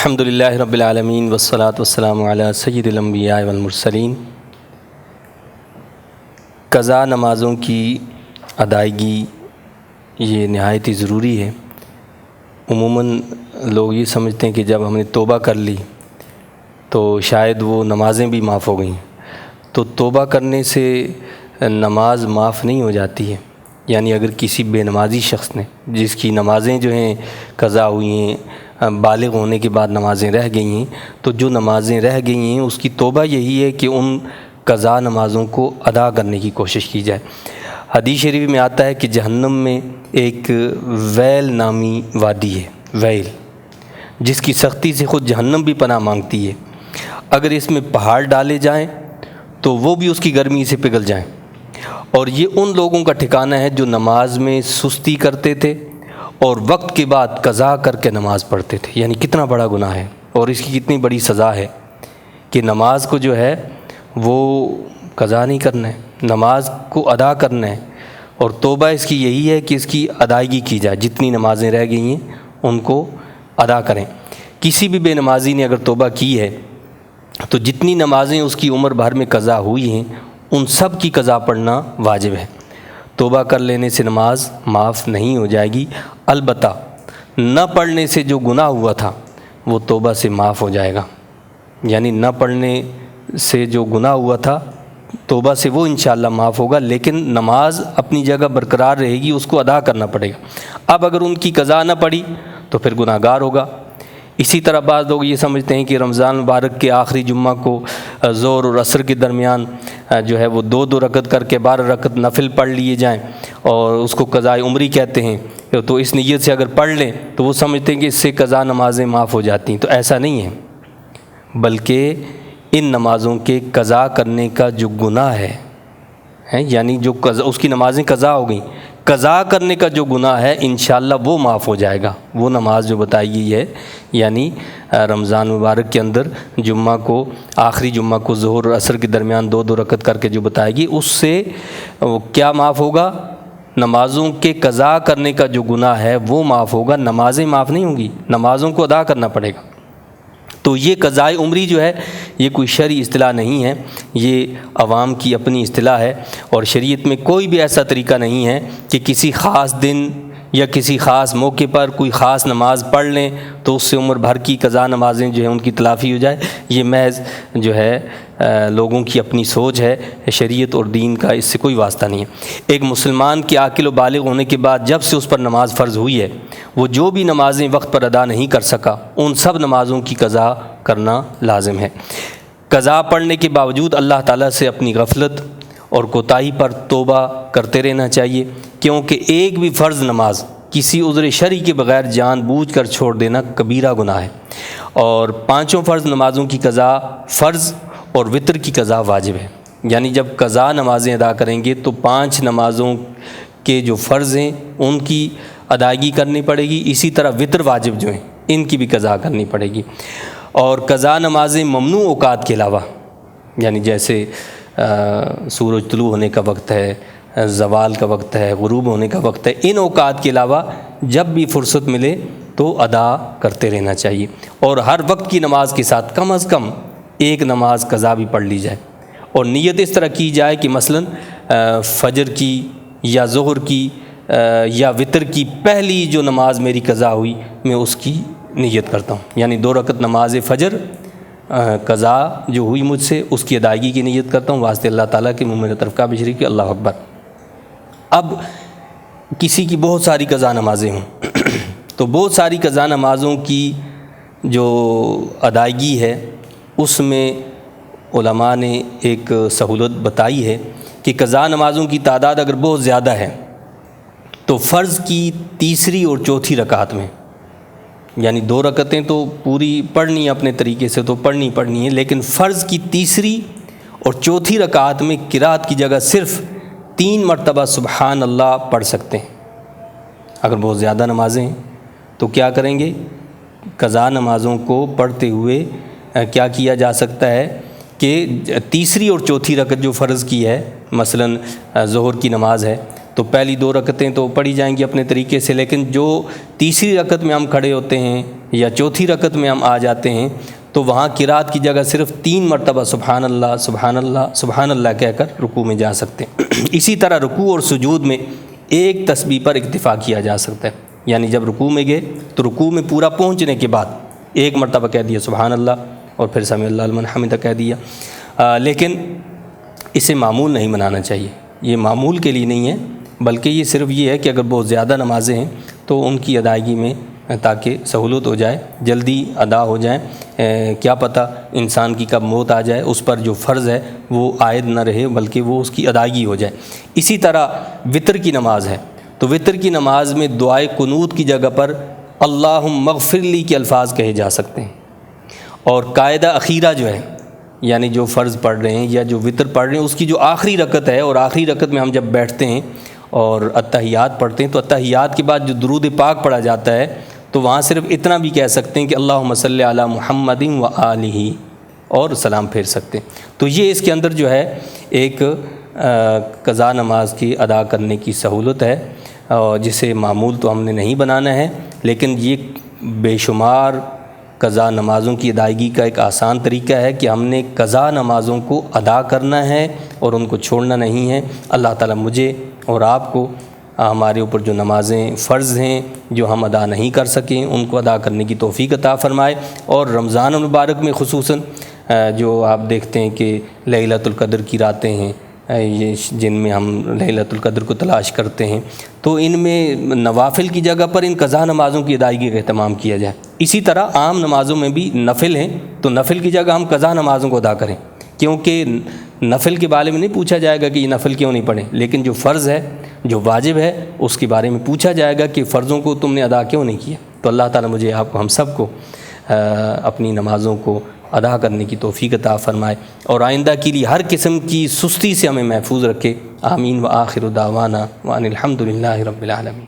الحمدللہ رب العالمین والصلاة والسلام علی سید الانبیاء والمرسلین۔ قضا نمازوں کی ادائیگی یہ نہایت ہی ضروری ہے۔ عموماً لوگ یہ سمجھتے ہیں کہ جب ہم نے توبہ کر لی تو شاید وہ نمازیں بھی معاف ہو گئیں، تو توبہ کرنے سے نماز معاف نہیں ہو جاتی ہے۔ یعنی اگر کسی بے نمازی شخص نے، جس کی نمازیں جو ہیں قضا ہوئی ہیں، بالغ ہونے کے بعد نمازیں رہ گئی ہیں، تو جو نمازیں رہ گئی ہیں اس کی توبہ یہی ہے کہ ان قضا نمازوں کو ادا کرنے کی کوشش کی جائے۔ حدیث شریف میں آتا ہے کہ جہنم میں ایک ویل نامی وادی ہے، ویل، جس کی سختی سے خود جہنم بھی پناہ مانگتی ہے۔ اگر اس میں پہاڑ ڈالے جائیں تو وہ بھی اس کی گرمی سے پگھل جائیں، اور یہ ان لوگوں کا ٹھکانہ ہے جو نماز میں سستی کرتے تھے اور وقت کے بعد قضا کر کے نماز پڑھتے تھے۔ یعنی کتنا بڑا گناہ ہے اور اس کی کتنی بڑی سزا ہے کہ نماز کو جو ہے وہ قضا نہیں کرنا ہے، نماز کو ادا کرنا ہے، اور توبہ اس کی یہی ہے کہ اس کی ادائیگی کی جائے۔ جتنی نمازیں رہ گئی ہیں ان کو ادا کریں۔ کسی بھی بے نمازی نے اگر توبہ کی ہے تو جتنی نمازیں اس کی عمر بھر میں قضا ہوئی ہیں ان سب کی قضا پڑھنا واجب ہے۔ توبہ کر لینے سے نماز معاف نہیں ہو جائے گی، البتہ نہ پڑھنے سے جو گناہ ہوا تھا وہ توبہ سے معاف ہو جائے گا۔ یعنی نہ پڑھنے سے جو گناہ ہوا تھا توبہ سے وہ انشاءاللہ معاف ہوگا، لیکن نماز اپنی جگہ برقرار رہے گی، اس کو ادا کرنا پڑے گا۔ اب اگر ان کی قضا نہ پڑی تو پھر گناہ گار ہوگا۔ اسی طرح بعض لوگ یہ سمجھتے ہیں کہ رمضان مبارک کے آخری جمعہ کو ظہر اور عصر کے درمیان جو ہے وہ 2 رکعت کر کے 12 رکعت نفل پڑھ لیے جائیں، اور اس کو قضاء عمری کہتے ہیں۔ تو اس نیت سے اگر پڑھ لیں تو وہ سمجھتے ہیں کہ اس سے قضا نمازیں معاف ہو جاتی ہیں، تو ایسا نہیں ہے، بلکہ ان نمازوں کے قضا کرنے کا جو گناہ ہے، یعنی جو اس کی نمازیں قضا ہو گئیں، قضا کرنے کا جو گناہ ہے انشاءاللہ وہ معاف ہو جائے گا۔ وہ نماز جو بتائی گئی ہے، یعنی رمضان مبارک کے اندر جمعہ کو، آخری جمعہ کو ظہر اور عصر کے درمیان 2 رکعت کر کے جو بتائے گی، اس سے کیا معاف ہوگا؟ نمازوں کے قضا کرنے کا جو گناہ ہے وہ معاف ہوگا، نمازیں معاف نہیں ہوں گی، نمازوں کو ادا کرنا پڑے گا۔ تو یہ قضاء عمری جو ہے یہ کوئی شرعی اصطلاح نہیں ہے، یہ عوام کی اپنی اصطلاح ہے، اور شریعت میں کوئی بھی ایسا طریقہ نہیں ہے کہ کسی خاص دن یا کسی خاص موقع پر کوئی خاص نماز پڑھ لیں تو اس سے عمر بھر کی قضا نمازیں جو ہیں ان کی تلافی ہو جائے۔ یہ محض جو ہے لوگوں کی اپنی سوچ ہے، شریعت اور دین کا اس سے کوئی واسطہ نہیں ہے۔ ایک مسلمان کے عاقل و بالغ ہونے کے بعد جب سے اس پر نماز فرض ہوئی ہے، وہ جو بھی نمازیں وقت پر ادا نہیں کر سکا ان سب نمازوں کی قضا کرنا لازم ہے۔ قضا پڑھنے کے باوجود اللہ تعالیٰ سے اپنی غفلت اور کوتاہی پر توبہ کرتے رہنا چاہیے، کیونکہ ایک بھی فرض نماز کسی عذر شرعی کے بغیر جان بوجھ کر چھوڑ دینا کبیرہ گناہ ہے، اور 5 فرض نمازوں کی قضا فرض اور وتر کی قضا واجب ہے۔ یعنی جب قضا نمازیں ادا کریں گے تو 5 نمازوں کے جو فرض ہیں ان کی ادائیگی کرنی پڑے گی، اسی طرح وتر واجب جو ہیں ان کی بھی قضا کرنی پڑے گی۔ اور قضا نمازیں ممنوع اوقات کے علاوہ، یعنی جیسے سورج طلوع ہونے کا وقت ہے، زوال کا وقت ہے، غروب ہونے کا وقت ہے، ان اوقات کے علاوہ جب بھی فرصت ملے تو ادا کرتے رہنا چاہیے، اور ہر وقت کی نماز کے ساتھ کم از کم ایک نماز قضا بھی پڑھ لی جائے، اور نیت اس طرح کی جائے کہ مثلا فجر کی یا ظہر کی یا وتر کی پہلی جو نماز میری قضا ہوئی میں اس کی نیت کرتا ہوں، یعنی 2 رکعت نماز فجر قضا جو ہوئی مجھ سے اس کی ادائیگی کی نیت کرتا ہوں واسطے اللہ تعالیٰ کے منہ میرے طرف کا بشری کہ اللہ اکبر۔ اب کسی کی بہت ساری قضا نمازیں ہوں تو بہت ساری قضا نمازوں کی جو ادائیگی ہے اس میں علماء نے ایک سہولت بتائی ہے کہ قضا نمازوں کی تعداد اگر بہت زیادہ ہے تو فرض کی 3 اور 4 رکعت میں، یعنی 2 رکعتیں تو پوری پڑھنی ہے اپنے طریقے سے تو پڑھنی ہے، لیکن فرض کی 3 اور 4 رکعت میں قرات کی جگہ صرف 3 مرتبہ سبحان اللہ پڑھ سکتے ہیں۔ اگر بہت زیادہ نمازیں ہیں تو کیا کریں گے؟ قضا نمازوں کو پڑھتے ہوئے کیا کیا جا سکتا ہے کہ 3 اور 4 رکعت جو فرض کی ہے، مثلا ظہر کی نماز ہے تو پہلی 2 رکعتیں تو پڑھی جائیں گی اپنے طریقے سے، لیکن جو تیسری رکعت میں ہم کھڑے ہوتے ہیں یا چوتھی رکعت میں ہم آ جاتے ہیں تو وہاں قرات کی جگہ صرف 3 مرتبہ سبحان اللہ سبحان اللہ سبحان اللہ کہہ کر رکوع میں جا سکتے ہیں۔ اسی طرح رکوع اور سجود میں ایک تسبیح پر اکتفا کیا جا سکتا ہے، یعنی جب رکوع میں گئے تو رکوع میں پورا پہنچنے کے بعد 1 مرتبہ کہہ دیا سبحان اللہ اور پھر سمع اللہ لمن حمدہ کہہ دیا، لیکن اسے معمول نہیں بنانا چاہیے، یہ معمول کے لیے نہیں ہے، بلکہ یہ صرف یہ ہے کہ اگر بہت زیادہ نمازیں ہیں تو ان کی ادائیگی میں تاکہ سہولت ہو جائے، جلدی ادا ہو جائیں، کیا پتہ انسان کی کب موت آ جائے، اس پر جو فرض ہے وہ عائد نہ رہے بلکہ وہ اس کی ادائیگی ہو جائے۔ اسی طرح وطر کی نماز ہے تو وطر کی نماز میں دعائے قنوت کی جگہ پر اللہم اغفر لی کے الفاظ کہے جا سکتے ہیں، اور قاعدہ اخیرہ جو ہے یعنی جو فرض پڑھ رہے ہیں یا جو وطر پڑھ رہے ہیں اس کی جو آخری رکعت ہے، اور آخری رکعت میں ہم جب بیٹھتے ہیں اور اتحیات پڑھتے ہیں تو اتحیات کے بعد جو درود پاک پڑھا جاتا ہے تو وہاں صرف اتنا بھی کہہ سکتے ہیں کہ اللہم صلی علی محمد و آلہ اور سلام پھیر سکتے ہیں۔ تو یہ اس کے اندر جو ہے ایک قضا نماز کی ادا کرنے کی سہولت ہے، جسے معمول تو ہم نے نہیں بنانا ہے، لیکن یہ بے شمار قضا نمازوں کی ادائیگی کا ایک آسان طریقہ ہے کہ ہم نے قضا نمازوں کو ادا کرنا ہے اور ان کو چھوڑنا نہیں ہے۔ اللہ تعالیٰ مجھے اور آپ کو ہمارے اوپر جو نمازیں فرض ہیں جو ہم ادا نہیں کر سکیں ان کو ادا کرنے کی توفیق عطا فرمائے، اور رمضان المبارک میں خصوصاً جو آپ دیکھتے ہیں کہ لیلۃ القدر کی راتیں ہیں یہ جن میں ہم لیلۃ القدر کو تلاش کرتے ہیں، تو ان میں نوافل کی جگہ پر ان قضا نمازوں کی ادائیگی کا اہتمام کیا جائے۔ اسی طرح عام نمازوں میں بھی نفل ہیں تو نفل کی جگہ ہم قضا نمازوں کو ادا کریں، کیونکہ نفل کے بارے میں نہیں پوچھا جائے گا کہ یہ نفل کیوں نہیں پڑھیں، لیکن جو فرض ہے جو واجب ہے اس کے بارے میں پوچھا جائے گا کہ فرضوں کو تم نے ادا کیوں نہیں کیا۔ تو اللہ تعالیٰ مجھے آپ کو ہم سب کو اپنی نمازوں کو ادا کرنے کی توفیق عطا فرمائے، اور آئندہ کے لیے ہر قسم کی سستی سے ہمیں محفوظ رکھے۔ آمین و آخر دعوانا وان الحمد للہ رب العالمین۔